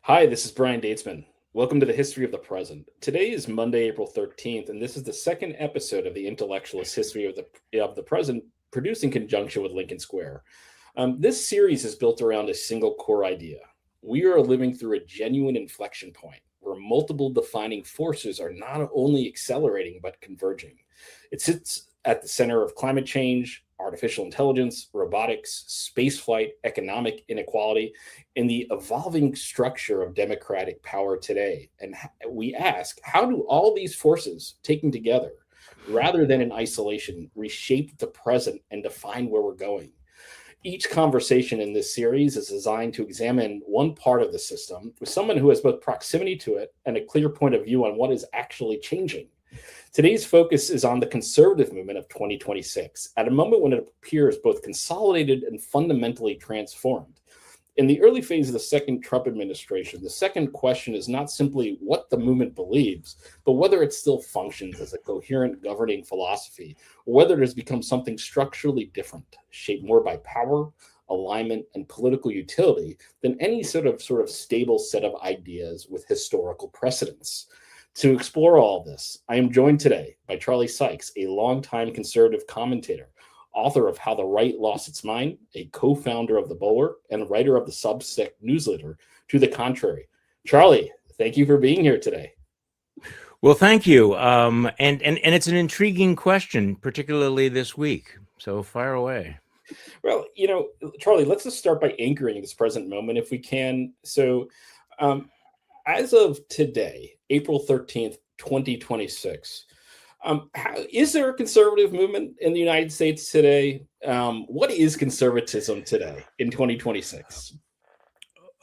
Hi, this is Brian Datesman. Welcome to the History of the Present. Today is Monday, April 13th, and this is the second episode of the Intellectualist History of the Present, produced in conjunction with Lincoln Square. This series is built around a single core idea. We are living through a genuine inflection point where multiple defining forces are not only accelerating but converging. It sits at the center of climate change, artificial intelligence, robotics, spaceflight, economic inequality, in the evolving structure of democratic power today. And we ask, how do all these forces taken together, rather than in isolation, reshape the present and define where we're going? Each conversation in this series is designed to examine one part of the system with someone who has both proximity to it and a clear point of view on what is actually changing. Today's focus is on the conservative movement of 2026, at a moment when it appears both consolidated and fundamentally transformed. In the early phase of the second Trump administration, the second question is not simply what the movement believes, but whether it still functions as a coherent governing philosophy, or whether it has become something structurally different, shaped more by power, alignment, and political utility than any sort of stable set of ideas with historical precedents. To explore all this, I am joined today by Charlie Sykes, a longtime conservative commentator, author of How the Right Lost Its Mind, a co-founder of The Bulwark, and writer of the Substack newsletter To the Contrary. Charlie, thank you for being here today. Well, thank you. And it's an intriguing question, particularly this week. So fire away. Well, Charlie, let's just start by anchoring this present moment if we can. So, as of today, April 13th, 2026, is there a conservative movement in the United States today? What is conservatism today in 2026?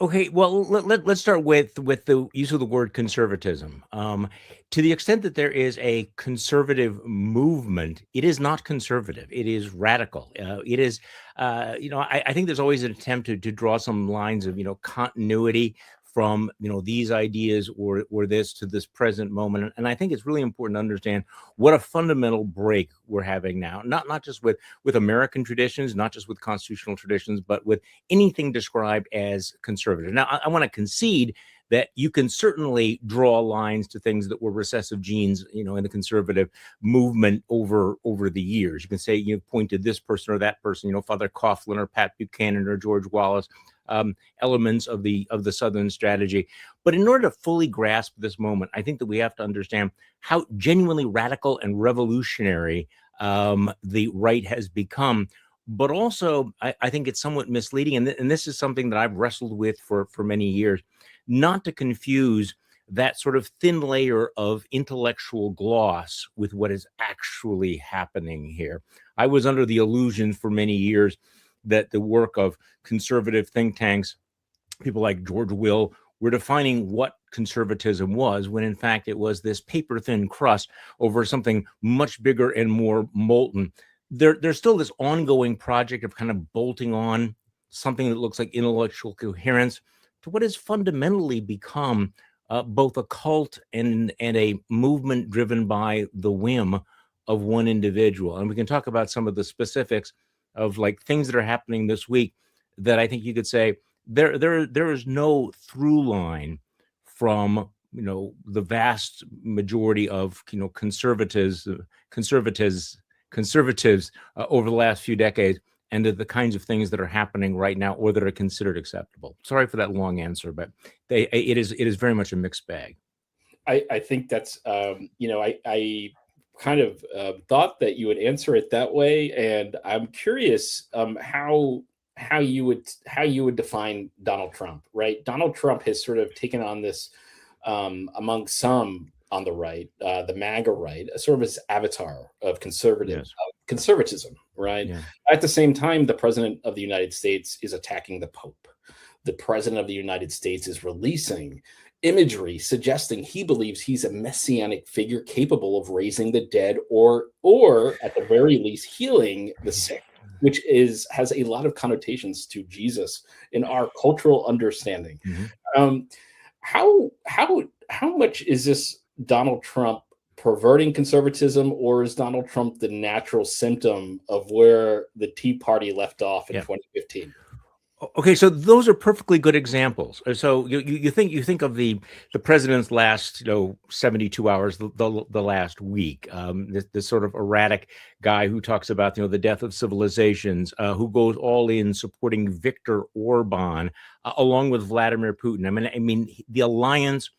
Okay, well, let's start with the use of the word conservatism. To the extent that there is a conservative movement, it is not conservative. It is radical. It is, I think there's always an attempt to draw some lines of, continuity from, these ideas or this to this present moment. And I think it's really important to understand what a fundamental break we're having now, not just with American traditions, not just with constitutional traditions, but with anything described as conservative. Now, I want to concede that you can certainly draw lines to things that were recessive genes, in the conservative movement over the years. You can say, point to this person or that person, Father Coughlin or Pat Buchanan or George Wallace, elements of the Southern strategy. But in order to fully grasp this moment, I think that we have to understand how genuinely radical and revolutionary the right has become. But also, I think it's somewhat misleading, and this is something that I've wrestled with for many years, not to confuse that sort of thin layer of intellectual gloss with what is actually happening here. I was under the illusion for many years that the work of conservative think tanks, people like George Will, were defining what conservatism was, when in fact it was this paper-thin crust over something much bigger and more molten. There's still this ongoing project of kind of bolting on something that looks like intellectual coherence to what has fundamentally become both a cult and a movement driven by the whim of one individual. And we can talk about some of the specifics of like things that are happening this week that I think you could say there is no through line from the vast majority of conservatives over the last few decades, and the kinds of things that are happening right now or that are considered acceptable. Sorry for that long answer, but it is very much a mixed bag. I think that's I kind of thought that you would answer it that way, and I'm curious how you would define Donald Trump, right? Donald Trump has sort of taken on this among some on the right, the MAGA right, a sort of this avatar of conservatism, right? Yeah. At the same time, the president of the United States is attacking the Pope. The president of the United States is releasing imagery suggesting he believes he's a messianic figure capable of raising the dead or at the very least healing the sick, which has a lot of connotations to Jesus in our cultural understanding. Mm-hmm. How much is this Donald Trump perverting conservatism, or is Donald Trump the natural symptom of where the Tea Party left off in 2015? Okay, so those are perfectly good examples. So you think of the president's last 72 hours, the last week, this sort of erratic guy who talks about the death of civilizations, who goes all in supporting Viktor Orban, along with Vladimir Putin. I mean the alliance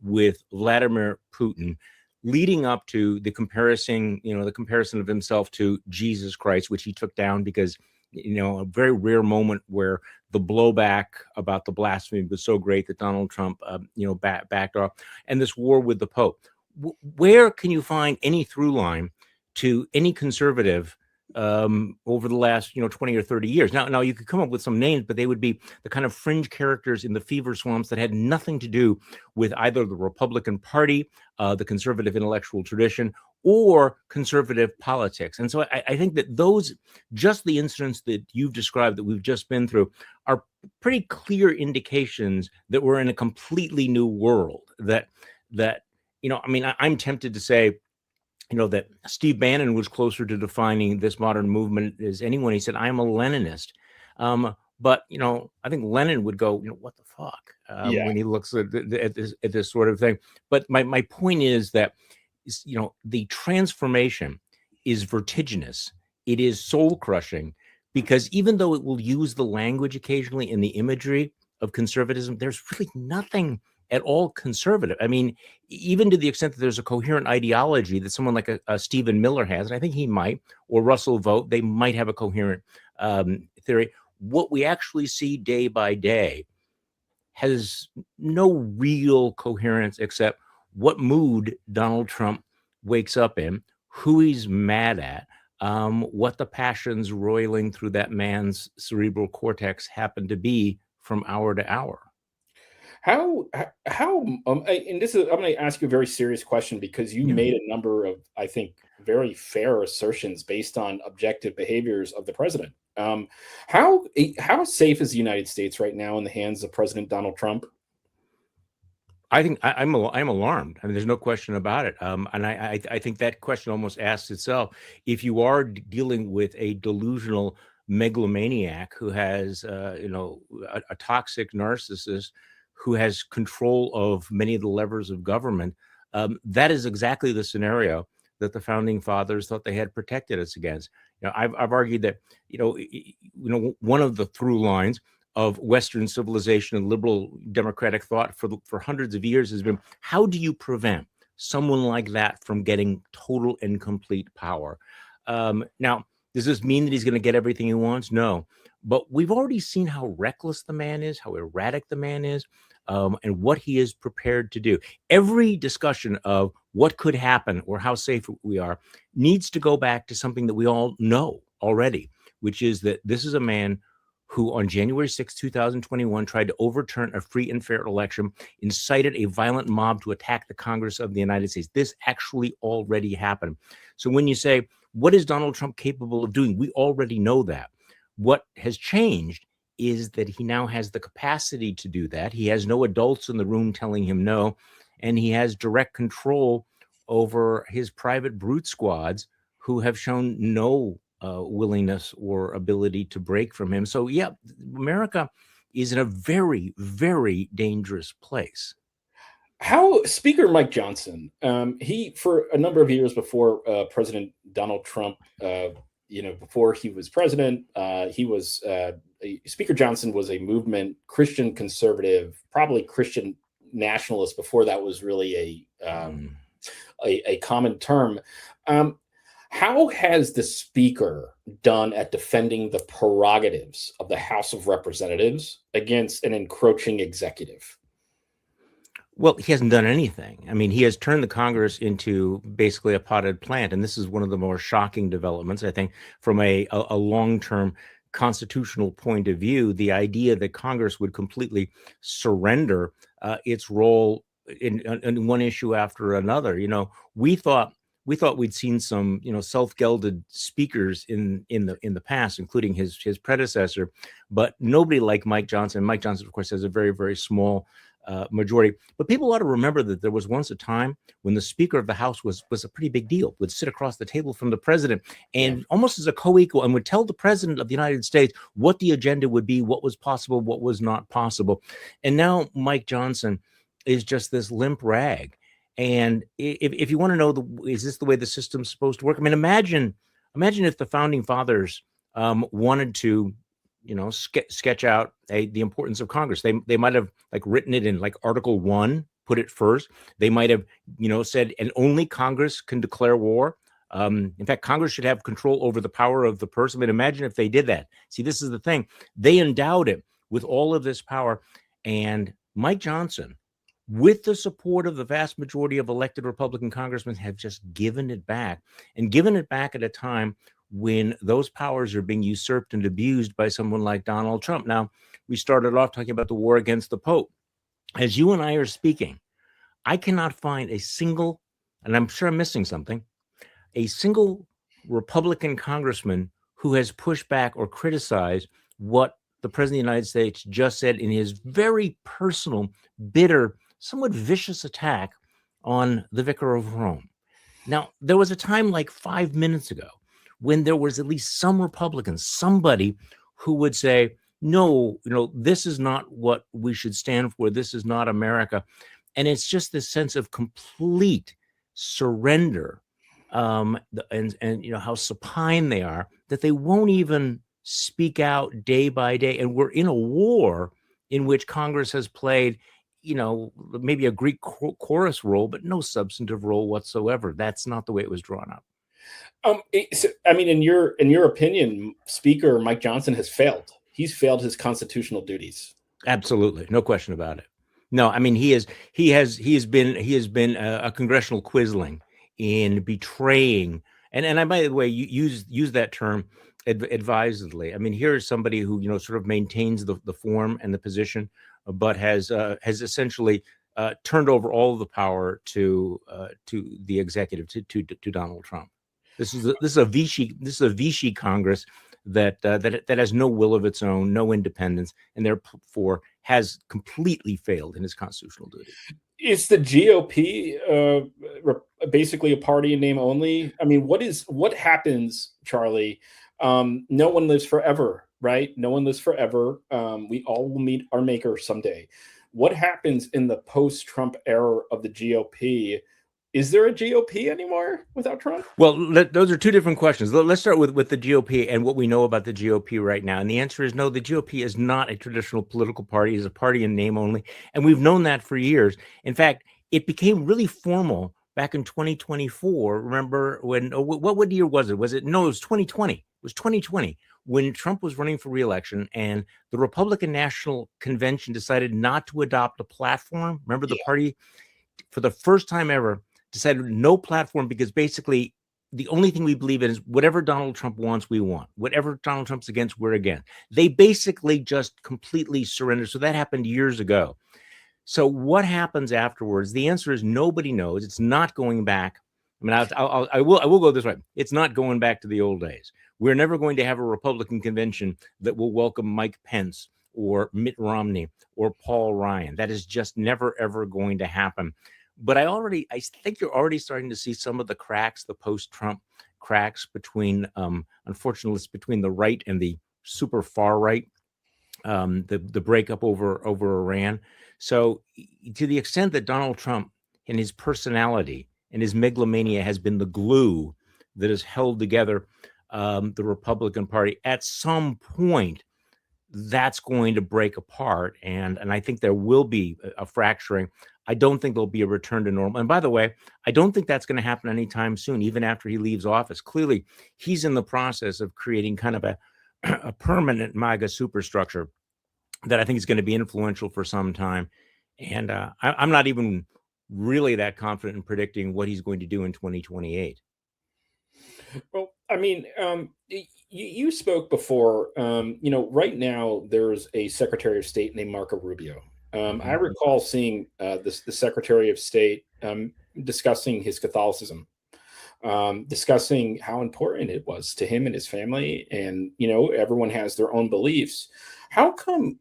with Vladimir Putin, leading up to the comparison of himself to Jesus Christ, which he took down because a very rare moment where the blowback about the blasphemy was so great that Donald Trump, backed off, and this war with the Pope. Where can you find any through line to any conservative over the last 20 or 30 years? Now you could come up with some names, but they would be the kind of fringe characters in the fever swamps that had nothing to do with either the Republican Party, the conservative intellectual tradition, or conservative politics. And so I think that just the incidents that you've described that we've just been through are pretty clear indications that we're in a completely new world. I'm tempted to say, that Steve Bannon was closer to defining this modern movement as anyone. He said, "I'm a Leninist." But I think Lenin would go, "What the fuck?" When he looks at this sort of thing. But my point is that the transformation is vertiginous. It is soul crushing, because even though it will use the language occasionally in the imagery of conservatism, there's really nothing at all conservative. I mean, even to the extent that there's a coherent ideology that someone like a Stephen Miller has, and I think he might, or Russell Vogt, they might have a coherent theory. What we actually see day by day has no real coherence except what mood Donald Trump wakes up in, who he's mad at, what the passions roiling through that man's cerebral cortex happen to be from hour to hour. And this is, I'm going to ask you a very serious question, because you made a number of, I think, very fair assertions based on objective behaviors of the president. How safe is the United States right now in the hands of President Donald Trump? I think I'm alarmed. I mean, there's no question about it. And I think that question almost asks itself: if you are dealing with a delusional megalomaniac who has, a toxic narcissist who has control of many of the levers of government, that is exactly the scenario that the founding fathers thought they had protected us against. I've argued that one of the through lines of Western civilization and liberal democratic thought for hundreds of years has been, how do you prevent someone like that from getting total and complete power? Now, does this mean that he's going to get everything he wants? No. But we've already seen how reckless the man is, how erratic the man is, and what he is prepared to do. Every discussion of what could happen or how safe we are needs to go back to something that we all know already, which is that this is a man who on January 6, 2021, tried to overturn a free and fair election, incited a violent mob to attack the Congress of the United States. This actually already happened. So when you say, what is Donald Trump capable of doing? We already know that. What has changed is that he now has the capacity to do that. He has no adults in the room telling him no, and he has direct control over his private brute squads who have shown no willingness or ability to break from him. So yeah, America is in a very, very dangerous place. How Speaker Mike Johnson, he, for a number of years before President Donald Trump, before he was president, Speaker Johnson was a movement Christian conservative, probably Christian nationalist before that was really a common term. How has the speaker done at defending the prerogatives of the House of Representatives against an encroaching executive? Well, he hasn't done anything. I mean, he has turned the Congress into basically a potted plant. And this is one of the more shocking developments, I think, from a long-term constitutional point of view. The idea that Congress would completely surrender its role in one issue after another. We thought we'd seen some, self-gelded speakers in the past, including his predecessor, but nobody like Mike Johnson. Mike Johnson, of course, has a very, very small majority. But people ought to remember that there was once a time when the Speaker of the House was a pretty big deal, would sit across the table from the president and almost as a co-equal, and would tell the president of the United States what the agenda would be, what was possible, what was not possible. And now Mike Johnson is just this limp rag. And if you want to know, is this the way the system's supposed to work? I mean, imagine if the founding fathers wanted to, sketch out the importance of Congress. They might have written it in Article 1, put it first. They might have, said, and only Congress can declare war. In fact, Congress should have control over the power of the purse. I mean, imagine if they did that. See, this is the thing. They endowed it with all of this power. And Mike Johnson, with the support of the vast majority of elected Republican congressmen, have just given it back, and given it back at a time when those powers are being usurped and abused by someone like Donald Trump. Now, we started off talking about the war against the Pope. As you and I are speaking, I cannot find a single, and I'm sure I'm missing something, a single Republican congressman who has pushed back or criticized what the President of the United States just said in his very personal, bitter, somewhat vicious attack on the Vicar of Rome. Now, there was a time 5 minutes ago when there was at least some Republicans, somebody who would say, no, this is not what we should stand for. This is not America. And it's just this sense of complete surrender, and how supine they are, that they won't even speak out day by day. And we're in a war in which Congress has played, maybe a Greek chorus role, but no substantive role whatsoever. That's not the way it was drawn up. In your opinion, Speaker Mike Johnson has failed. He's failed his constitutional duties. Absolutely, no question about it. No, I mean he has been a congressional quisling in betraying, and I, by the way, use that term advisedly. I mean, here is somebody who sort of maintains the form and the position, but has essentially turned over all of the power to the executive, to Donald Trump. This is a Vichy Congress that has no will of its own, no independence, and therefore has completely failed in its constitutional duty. Is the GOP basically a party in name only? I mean, what happens, Charlie? No one lives forever, right? No one lives forever. We all will meet our maker someday. What happens in the post-Trump era of the GOP? Is there a GOP anymore without Trump? Well, those are two different questions. Let's start with the GOP and what we know about the GOP right now. And the answer is no, the GOP is not a traditional political party. It's a party in name only. And we've known that for years. In fact, it became really formal back in 2024. Remember when, what year was it? No, it was 2020. It was 2020 when Trump was running for re-election and the Republican National Convention decided not to adopt a platform. Remember the party, for the first time ever, decided no platform, because basically the only thing we believe in is whatever Donald Trump wants, we want. Whatever Donald Trump's against, we're against. They basically just completely surrendered. So that happened years ago. So what happens afterwards? The answer is nobody knows. It's not going back. I mean, I will go this way. It's not going back to the old days. We're never going to have a Republican convention that will welcome Mike Pence or Mitt Romney or Paul Ryan. That is just never, ever going to happen. But I think you're already starting to see some of the cracks, the post-Trump cracks between, unfortunately, between the right and the super far right, the breakup over Iran. So to the extent that Donald Trump and his personality and his megalomania has been the glue that has held together the Republican Party, at some point, that's going to break apart. And I think there will be a fracturing. I don't think there'll be a return to normal. And by the way, I don't think that's going to happen anytime soon, even after he leaves office. Clearly, he's in the process of creating kind of a permanent MAGA superstructure that I think is going to be influential for some time. And I'm not even really that confident in predicting what he's going to do in 2028. Well, I mean, you spoke before. Right now there's a Secretary of State named Marco Rubio. I recall seeing the Secretary of State discussing his Catholicism, discussing how important it was to him and his family, and everyone has their own beliefs. How come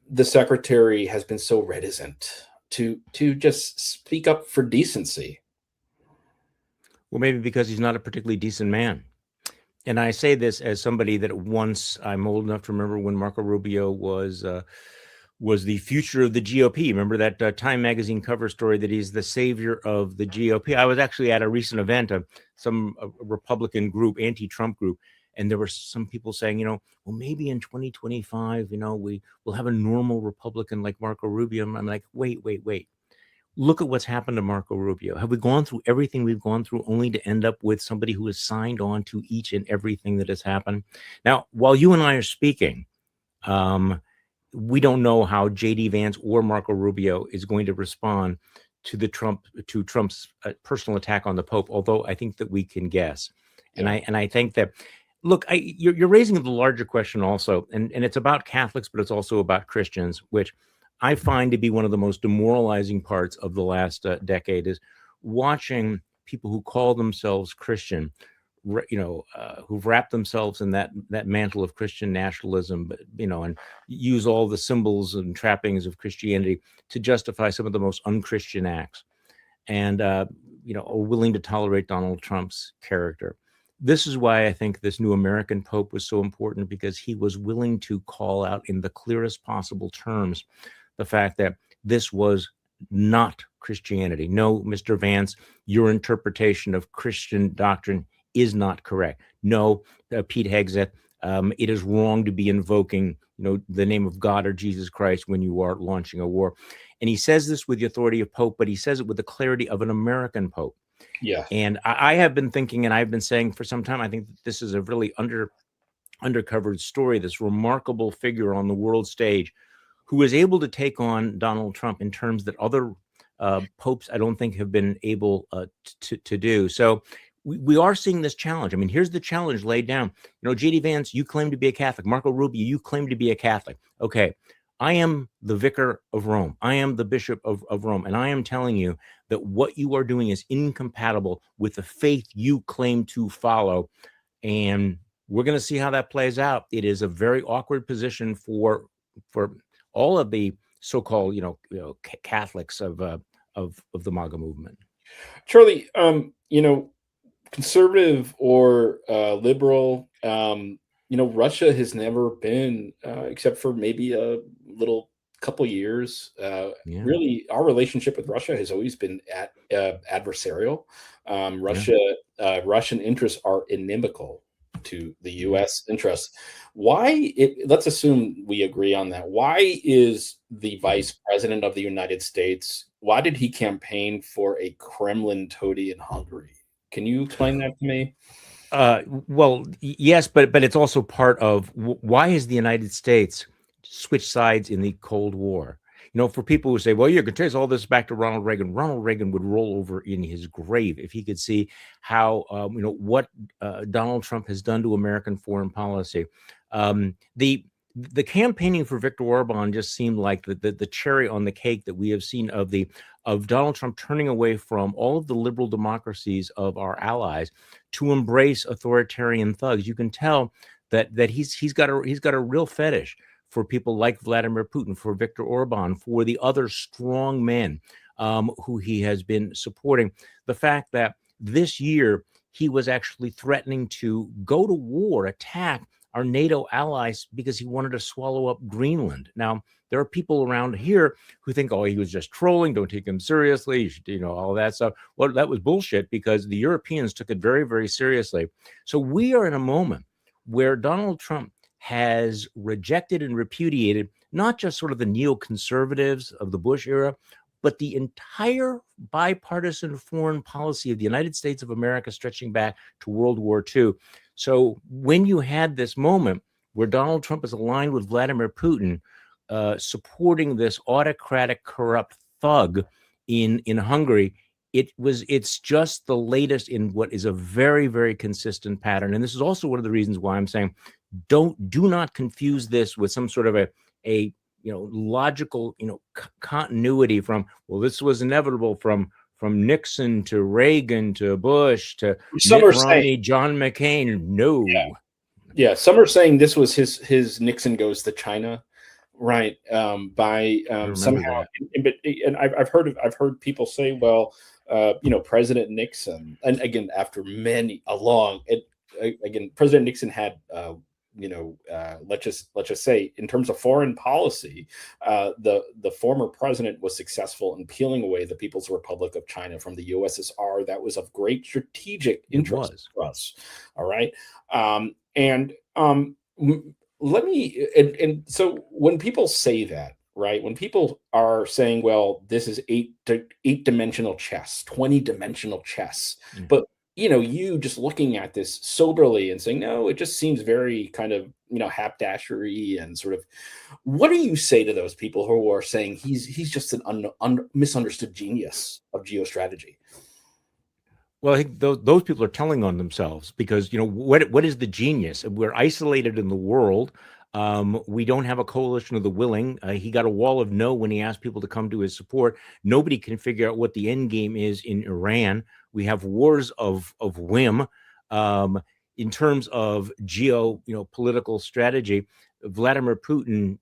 the Secretary has been so reticent to just speak up for decency? Well, maybe because he's not a particularly decent man. And I say this as somebody that once, I'm old enough to remember when Marco Rubio was the future of the GOP. Remember that Time magazine cover story that he's the savior of the GOP? I was actually at a recent event of some Republican group, anti-Trump group, and there were some people saying, well, maybe in 2025, we will have a normal Republican like Marco Rubio. I'm like, wait. Look at what's happened to Marco Rubio. Have we gone through everything we've gone through only to end up with somebody who has signed on to each and everything that has happened? Now, while you and I are speaking, we don't know how J.D. Vance or Marco Rubio is going to respond to Trump's personal attack on the Pope, although I think that we can guess. Yeah. And I think that, look, you're raising the larger question also, and it's about Catholics, but it's also about Christians, which I find to be one of the most demoralizing parts of the last decade, is watching people who call themselves Christian, who've wrapped themselves in that mantle of Christian nationalism, and use all the symbols and trappings of Christianity to justify some of the most unchristian acts, and are willing to tolerate Donald Trump's character. This is why I think this new American Pope was so important, because he was willing to call out in the clearest possible terms the fact that this was not Christianity. No, Mr. Vance, your interpretation of Christian doctrine is not correct. No, Pete Hegseth, it is wrong to be invoking, the name of God or Jesus Christ when you are launching a war. And he says this with the authority of Pope, but he says it with the clarity of an American Pope. Yeah. And I have been thinking, and I've been saying for some time, I think that this is a really undercovered story, this remarkable figure on the world stage who is able to take on Donald Trump in terms that other popes, I don't think, have been able to do. So we are seeing this challenge. I mean, here's the challenge laid down. J.D. Vance, you claim to be a Catholic. Marco Rubio, you claim to be a Catholic. Okay, I am the vicar of Rome. I am the bishop of Rome. And I am telling you that what you are doing is incompatible with the faith you claim to follow. And we're going to see how that plays out. It is a very awkward position for all of the so-called, Catholics of the MAGA movement. Charlie, conservative or liberal, Russia has never been, except for maybe a little couple years. Really, our relationship with Russia has always been adversarial. Russian interests are inimical to the U.S. interests. Let's assume we agree on that. Why is the vice president of the United States, why did he campaign for a Kremlin toady in Hungary? Can you explain that to me? Well, yes, but it's also part of why has the United States switched sides in the Cold War? For people who say, well, you can trace all this back to Ronald Reagan would roll over in his grave if he could see how, what Donald Trump has done to American foreign policy. The campaigning for Viktor Orban just seemed like the cherry on the cake that we have seen of Donald Trump turning away from all of the liberal democracies of our allies to embrace authoritarian thugs. You can tell that he's got a real fetish for people like Vladimir Putin, for Viktor Orban, for the other strong men who he has been supporting. The fact that this year he was actually threatening to go to war, attack our NATO allies because he wanted to swallow up Greenland. Now, there are people around here who think, oh, he was just trolling, don't take him seriously, you should, all that stuff. Well, that was bullshit, because the Europeans took it very, very seriously. So we are in a moment where Donald Trump has rejected and repudiated not just sort of the neoconservatives of the Bush era, but the entire bipartisan foreign policy of the United States of America stretching back to World War II. So when you had this moment where Donald Trump is aligned with Vladimir Putin, supporting this autocratic, corrupt thug in Hungary, it's just the latest in what is a very, very consistent pattern. And this is also one of the reasons why I'm saying do not confuse this with some sort of a logical continuity from, well, this was inevitable from Nixon to Reagan to Bush to Mitt Romney, John McCain. No. Yeah. Some are saying this was his Nixon goes to China, right, by I remember somehow, that. and I've heard people say, well, President Nixon, and again after again, President Nixon had, let's just say, in terms of foreign policy, the former president was successful in peeling away the People's Republic of China from the USSR. That was of great strategic It interest was. for us. All right, and let me and so when people say that, right, when people are saying, well, this is eight dimensional chess, 20-dimensional chess, Yeah. but you just looking at this soberly and saying, no, it just seems very kind of, habdashery and sort of, what do you say to those people who are saying he's just an misunderstood genius of geostrategy? Well, I think those people are telling on themselves because what is the genius? We're isolated in the world. We don't have a coalition of the willing. He got a wall of no when he asked people to come to his support. Nobody can figure out what the end game is in Iran. We have wars of whim. In terms of political strategy, Vladimir Putin,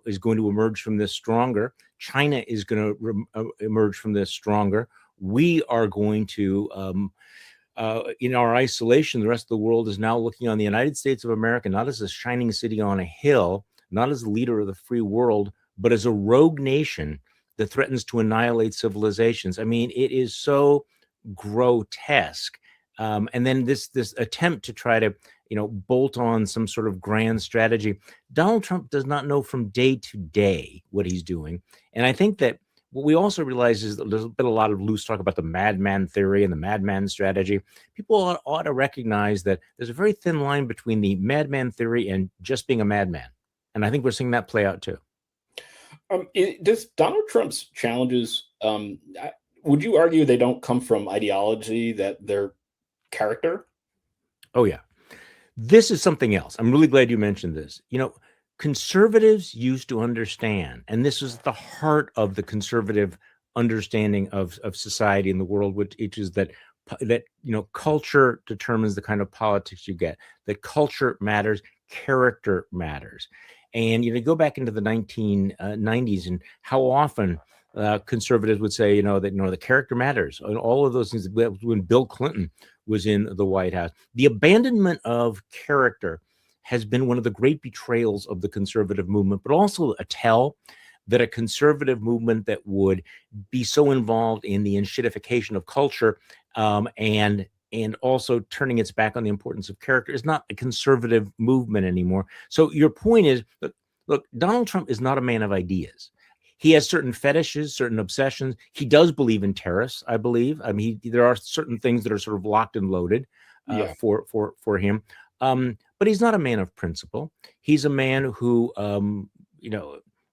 is going to emerge from this stronger. China is going to emerge from this stronger. We are going to, in our isolation, the rest of the world is now looking on the United States of America not as a shining city on a hill, not as the leader of the free world, but as a rogue nation that threatens to annihilate civilizations. I mean, it is so grotesque. And then this attempt to try to, bolt on some sort of grand strategy. Donald Trump does not know from day to day what he's doing. And I think that what we also realize is that there's been a lot of loose talk about the Madman theory and the Madman strategy. People ought to recognize that there's a very thin line between the Madman theory and just being a madman. And I think we're seeing that play out too. Does Donald Trump's challenges, would you argue they don't come from ideology, that they're character? Oh, yeah. This is something else. I'm really glad you mentioned this. Conservatives used to understand, and this is the heart of the conservative understanding of society in the world, which is that culture determines the kind of politics you get, that culture matters, character matters. And go back into the 1990s and how often conservatives would say, that the character matters, and all of those things. When Bill Clinton was in the White House, the abandonment of character has been one of the great betrayals of the conservative movement, but also a tell that a conservative movement that would be so involved in the enshittification of culture, and also turning its back on the importance of character, is not a conservative movement anymore. So your point is, look, Donald Trump is not a man of ideas. He has certain fetishes, certain obsessions. He does believe in tariffs, I believe. I mean, there are certain things that are sort of locked and loaded for him. But he's not a man of principle. He's a man who,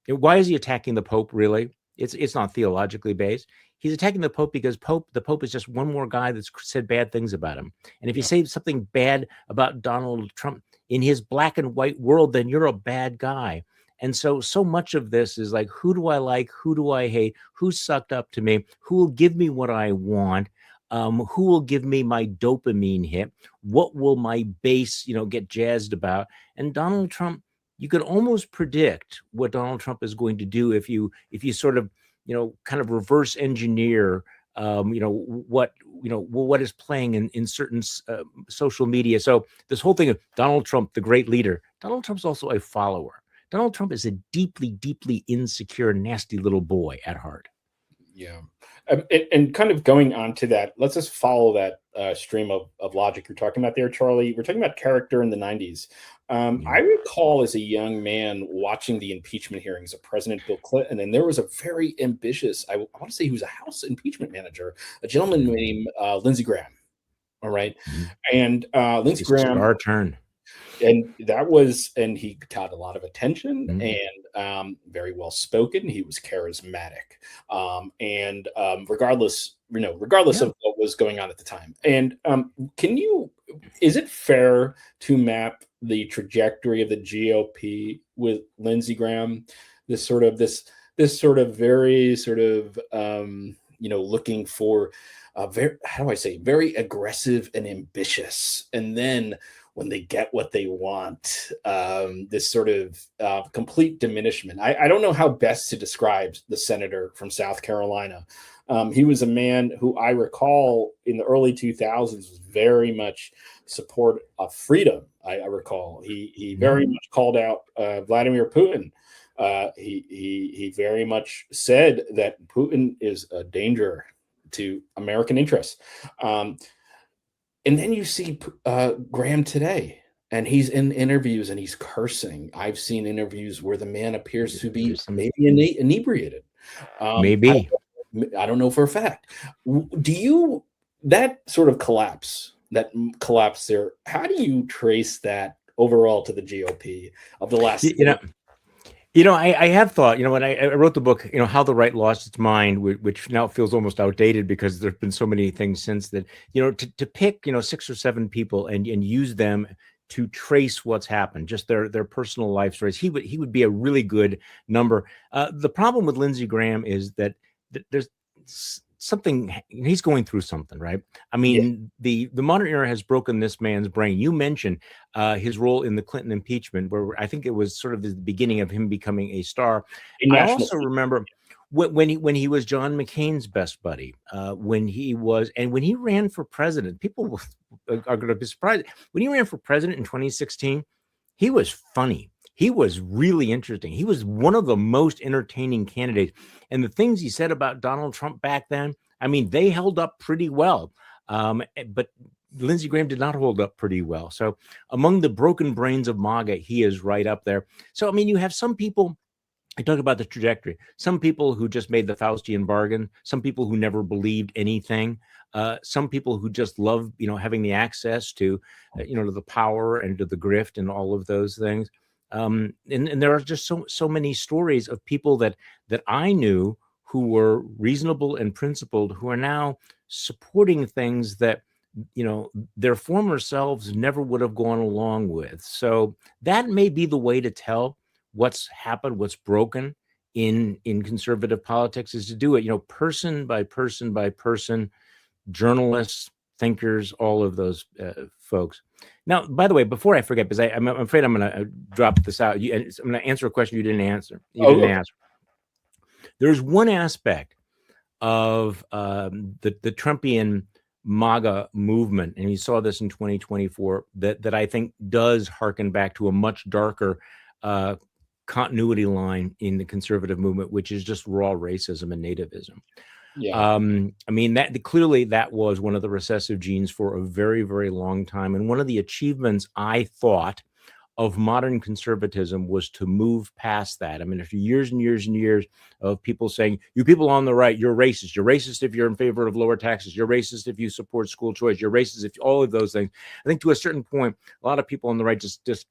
why is he attacking the Pope? Really, it's not theologically based. He's attacking the Pope because the Pope is just one more guy that's said bad things about him. And if you say something bad about Donald Trump in his black and white world, then you're a bad guy. And so much of this is like, who do I like? Who do I hate? Who's sucked up to me? Who will give me what I want? Who will give me my dopamine hit? What will my base, get jazzed about? And Donald Trump, you could almost predict what Donald Trump is going to do if you sort of, kind of reverse engineer, what is playing in certain social media. So this whole thing of Donald Trump, the great leader, Donald Trump's also a follower. Donald Trump is a deeply, deeply insecure, nasty little boy at heart. Yeah. And kind of going on to that, let's just follow that stream of logic you're talking about there, Charlie. We're talking about character in the 90s. I recall as a young man watching the impeachment hearings of President Bill Clinton, and there was a very ambitious, I want to say he was a House impeachment manager, a gentleman named Lindsey Graham. All right. And Lindsey Graham. Our turn. And he got a lot of attention, and very well spoken. He was charismatic, and regardless of what was going on at the time. And is it fair to map the trajectory of the GOP with Lindsey Graham? This sort of very sort of looking for very aggressive and ambitious, and then when they get what they want. This sort of complete diminishment. I don't know how best to describe the senator from South Carolina. He was a man who I recall in the early 2000s was very much support of freedom. I recall he very much called out Vladimir Putin. He very much said that Putin is a danger to American interests. And then you see Graham today, and he's in interviews and he's cursing. I've seen interviews where the man appears to be maybe inebriated. Maybe. I don't know for a fact. Do you, that sort of collapse there, how do you trace that overall to the GOP of the last? I have thought, when I wrote the book, How the Right Lost Its Mind, which now feels almost outdated because there've been so many things since that, to pick, 6 or 7 people and use them to trace what's happened, just their personal life stories. He would be a really good number. The problem with Lindsey Graham is that there's something, he's going through something, right? I mean, the modern era has broken this man's brain. You mentioned his role in the Clinton impeachment, where I think it was sort of the beginning of him becoming a star. I also remember when he was John McCain's best buddy, when he ran for president. People are going to be surprised. When he ran for president in 2016, he was funny. He was really interesting. He was one of the most entertaining candidates. And the things he said about Donald Trump back then, I mean, they held up pretty well. But Lindsey Graham did not hold up pretty well. So among the broken brains of MAGA, he is right up there. So, I mean, you have some people, I talk about the trajectory, some people who just made the Faustian bargain, some people who never believed anything, some people who just love, having the access to, to the power and to the grift and all of those things. And there are just so many stories of people that I knew who were reasonable and principled, who are now supporting things that, their former selves never would have gone along with. So that may be the way to tell what's happened, what's broken in conservative politics, is to do it, person by person by person, journalists, thinkers, all of those folks. Now, by the way, before I forget, because I'm afraid I'm going to drop this out, I'm going to answer a question you didn't answer. Ask. There's one aspect of the Trumpian MAGA movement, and you saw this in 2024, that I think does harken back to a much darker continuity line in the conservative movement, which is just raw racism and nativism. I mean, clearly that was one of the recessive genes for a very, very long time. And one of the achievements, I thought, of modern conservatism was to move past that. I mean, after years and years and years of people saying, you people on the right, you're racist. You're racist if you're in favor of lower taxes. You're racist if you support school choice. You're racist if all of those things. I think to a certain point, a lot of people on the right just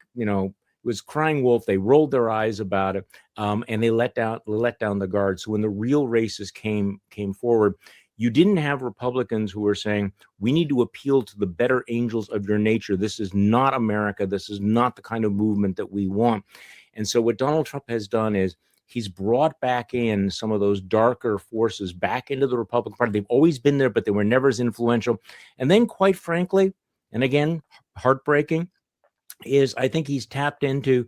was crying wolf. They rolled their eyes about it, and they let down the guard. So when the real racists came forward, you didn't have Republicans who were saying, we need to appeal to the better angels of your nature. This is not America. This is not the kind of movement that we want. And so what Donald Trump has done is he's brought back in some of those darker forces back into the Republican Party. They've always been there, but they were never as influential. And then, quite frankly, and again, heartbreaking, is I think he's tapped into,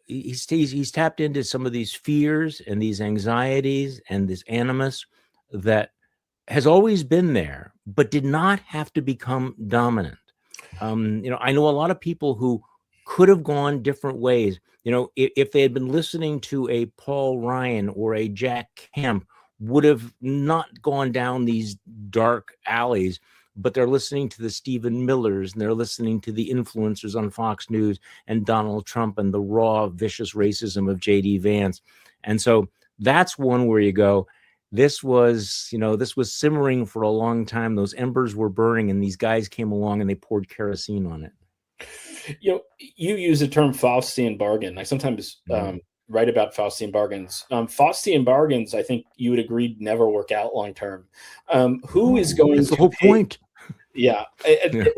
he's tapped into some of these fears and these anxieties and this animus that has always been there, but did not have to become dominant. I know a lot of people who could have gone different ways. If they had been listening to a Paul Ryan or a Jack Kemp, would have not gone down these dark alleys, but they're listening to the Stephen Millers and they're listening to the influencers on Fox News and Donald Trump and the raw, vicious racism of J.D. Vance. And so that's one where you go, this was simmering for a long time. Those embers were burning and these guys came along and they poured kerosene on it. You use the term Faustian bargain. I sometimes write about Faustian bargains. Faustian bargains, I think you would agree, never work out long term. Who is going That's to the whole point? Yeah.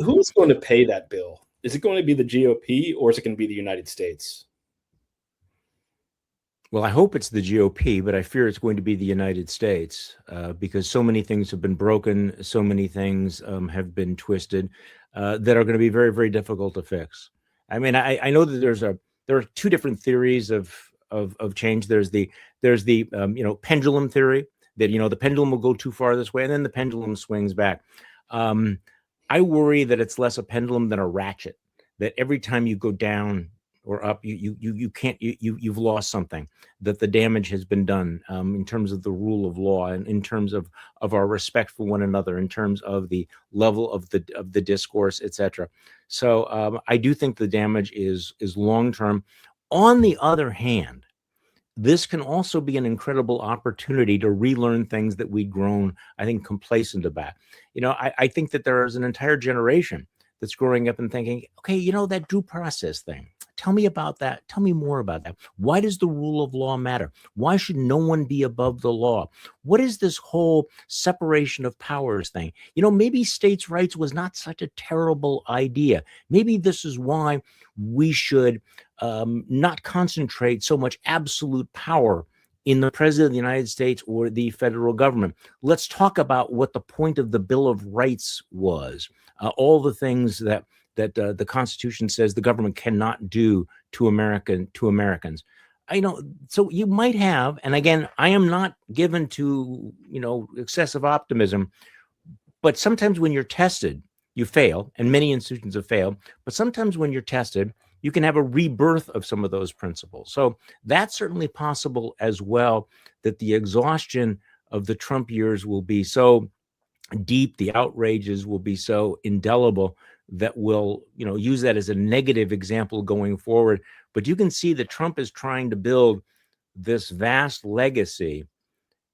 Who's going to pay that bill? Is it going to be the GOP or is it going to be the United States? Well, I hope it's the GOP, but I fear it's going to be the United States because so many things have been broken, so many things have been twisted that are going to be very, very difficult to fix. I mean, I know that there are two different theories of change. There's the pendulum theory that the pendulum will go too far this way, and then the pendulum swings back. I worry that it's less a pendulum than a ratchet. That every time you go down or up, you've lost something. That the damage has been done in terms of the rule of law and in terms of our respect for one another, in terms of the level of the discourse, etc. So I do think the damage is long term. On the other hand, this can also be an incredible opportunity to relearn things that we'd grown, I think, complacent about. I think that there is an entire generation that's growing up and thinking, okay, that due process thing. Tell me about that. Tell me more about that. Why does the rule of law matter? Why should no one be above the law? What is this whole separation of powers thing? Maybe states' rights was not such a terrible idea. Maybe this is why we should not concentrate so much absolute power in the president of the United States or the federal government. Let's talk about what the point of the Bill of Rights was. All the things that the Constitution says the government cannot do to Americans. So you might have, and again, I am not given to excessive optimism, but sometimes when you're tested, you fail, and many institutions have failed. But sometimes when you're tested, you can have a rebirth of some of those principles. So that's certainly possible as well, that the exhaustion of the Trump years will be so deep, the outrages will be so indelible that we'll use that as a negative example going forward. But you can see that Trump is trying to build this vast legacy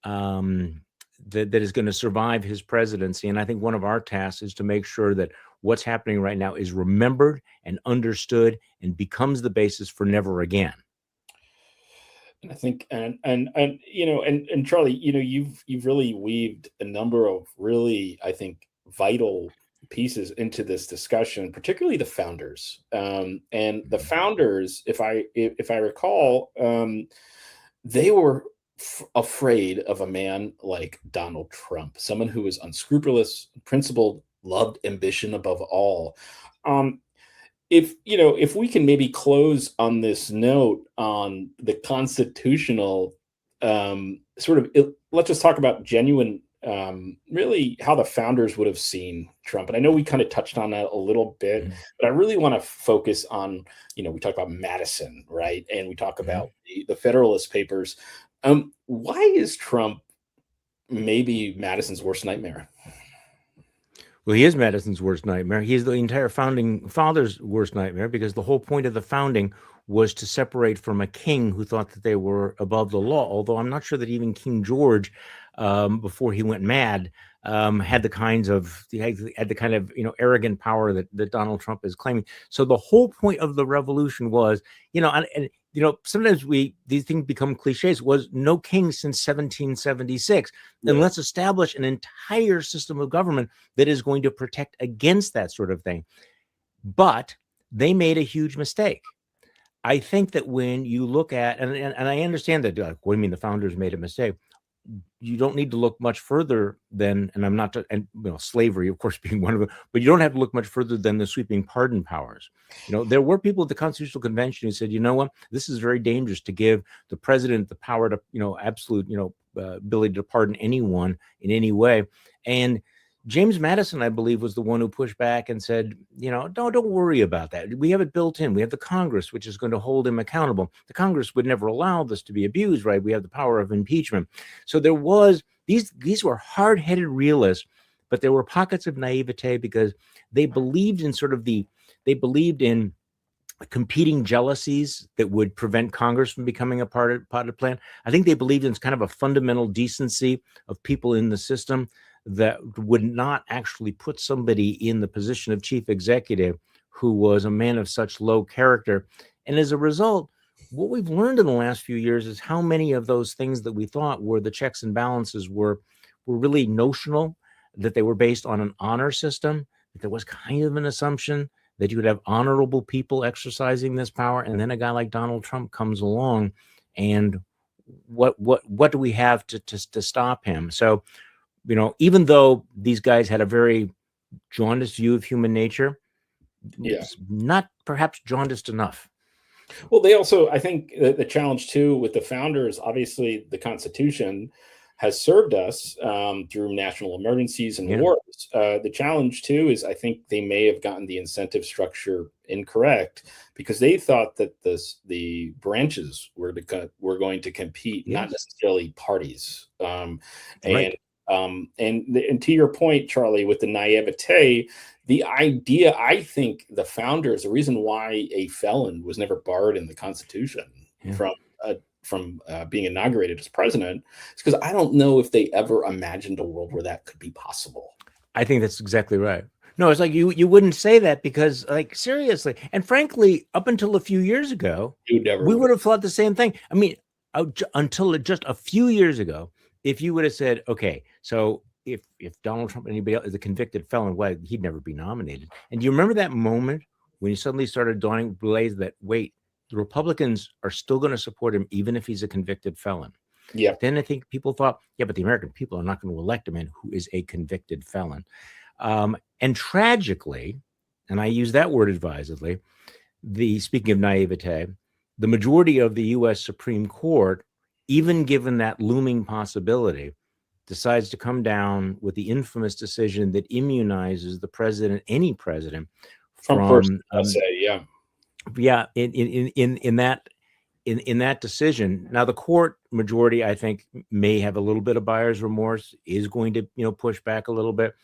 that is going to survive his presidency. And I think one of our tasks is to make sure that what's happening right now is remembered and understood and becomes the basis for never again. And I think, and Charlie, you've really weaved a number of really, I think, vital pieces into this discussion, particularly the founders. And the founders, if I recall, they were afraid of a man like Donald Trump, someone who was unscrupulous, principled, loved ambition above all. If we can maybe close on this note on the constitutional let's just talk about genuine, really how the founders would have seen Trump. And I know we kind of touched on that a little bit, but I really want to focus on, we talk about Madison, right? And we talk about the Federalist Papers. Why is Trump maybe Madison's worst nightmare? Well, he is Madison's worst nightmare. He is the entire founding fathers' worst nightmare, because the whole point of the founding was to separate from a king who thought that they were above the law. Although I'm not sure that even King George, before he went mad, had the kind of arrogant power that Donald Trump is claiming. So the whole point of the revolution was, sometimes these things become cliches, was no king since 1776. And let's establish an entire system of government that is going to protect against that sort of thing. But they made a huge mistake. I think that when you look at, and I understand that, what do you mean the founders made a mistake? You don't need to look much further than, and I'm not, slavery, of course, being one of them, but you don't have to look much further than the sweeping pardon powers. There were people at the Constitutional Convention who said, you know what, this is very dangerous to give the president the power to, absolute, ability to pardon anyone in any way. And James Madison, I believe, was the one who pushed back and said, don't worry about that. We have it built in. We have the Congress, which is going to hold him accountable. The Congress would never allow this to be abused, right? We have the power of impeachment. So there was, these were hard-headed realists, but there were pockets of naivete because they believed in they believed in competing jealousies that would prevent Congress from becoming a part of the plan. I think they believed in kind of a fundamental decency of people in the system that would not actually put somebody in the position of chief executive who was a man of such low character. And as a result, what we've learned in the last few years is how many of those things that we thought were the checks and balances were really notional, that they were based on an honor system, that there was kind of an assumption that you would have honorable people exercising this power. And then a guy like Donald Trump comes along and what do we have to stop him? So, even though these guys had a very jaundiced view of human nature, not perhaps jaundiced enough. Well, they also, I think, the challenge too with the founders, obviously, the Constitution has served us through national emergencies and wars. The challenge too is I think they may have gotten the incentive structure incorrect because they thought that the branches were going to compete, not necessarily parties. Right. And to your point, Charlie, with the naivete, the idea, I think the founders, the reason why a felon was never barred in the Constitution from being inaugurated as president is because I don't know if they ever imagined a world where that could be possible. I think that's exactly right. No, it's like you wouldn't say that because, like, seriously, and frankly, up until a few years ago, we would have thought the same thing. I mean, until just a few years ago, if you would have said, okay, so if Donald Trump, anybody else is a convicted felon, well, he'd never be nominated. And do you remember that moment when you suddenly started dawning blaze that, wait, the Republicans are still going to support him even if he's a convicted felon? Yeah. Then I think people thought, yeah, but the American people are not going to elect a man who is a convicted felon. And tragically, and I use that word advisedly, speaking of naivete, the majority of the U.S. Supreme Court, even given that looming possibility, decides to come down with the infamous decision that immunizes the president, any president, from in that decision. Now, the court majority, I think, may have a little bit of buyer's remorse, is going to push back a little bit,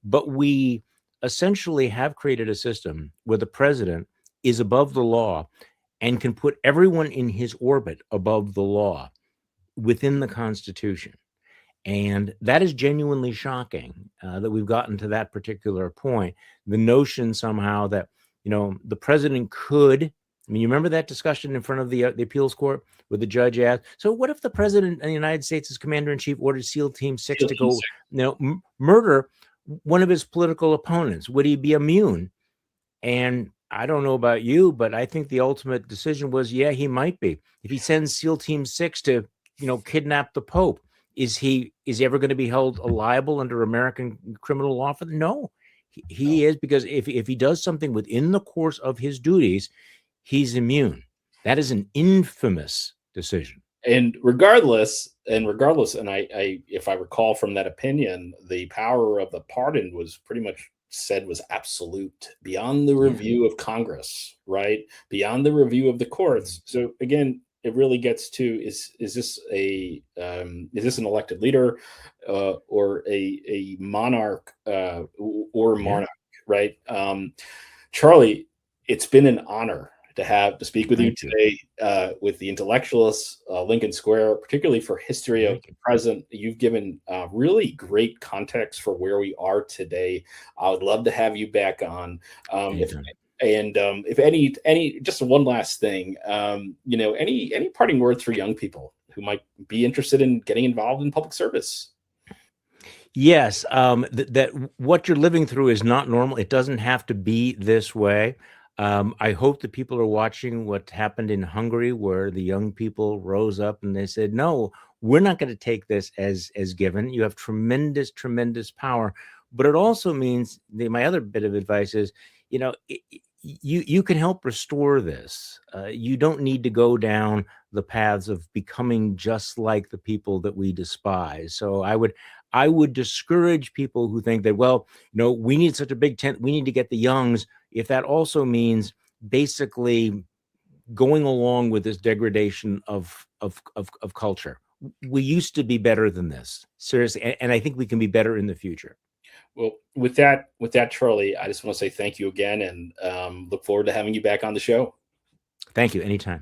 but we essentially have created a system where the president is above the law and can put everyone in his orbit above the law within the Constitution. And that is genuinely shocking that we've gotten to that particular point. The notion somehow that, the president could, I mean, you remember that discussion in front of the appeals court where the judge asked, so what if the president of the United States' commander-in-chief ordered SEAL Team 6 to go, murder one of his political opponents? Would he be immune? And I don't know about you, but I think the ultimate decision was, yeah, he might be. If he sends SEAL Team 6 to, kidnap the Pope, is he ever going to be held liable under American criminal law for that? No, he is, because if he does something within the course of his duties, he's immune. That is an infamous decision. And regardless, and I if I recall from that opinion, the power of the pardon was pretty much said was absolute, beyond the review of Congress, right? Beyond the review of the courts. So again, it really gets to is this an elected leader or a monarch or monarch, right? Charlie, it's been an honor to speak with you today with the Intellectualists, Lincoln Square, particularly for History of the Present. You've given really great context for where we are today. I would love to have you back on. If any, just one last thing, any parting words for young people who might be interested in getting involved in public service? Yes, that what you're living through is not normal. It doesn't have to be this way. I hope that people are watching what happened in Hungary, where the young people rose up and they said, no, we're not going to take this as given. You have tremendous, tremendous power. But it also means, my other bit of advice is, you can help restore this. You don't need to go down the paths of becoming just like the people that we despise. So I would discourage people who think that, well, we need such a big tent, we need to get the youngs, if that also means basically going along with this degradation of culture. We used to be better than this, seriously, and I think we can be better in the future. Well, with that, Charlie, I just want to say thank you again, and look forward to having you back on the show. Thank you. Anytime.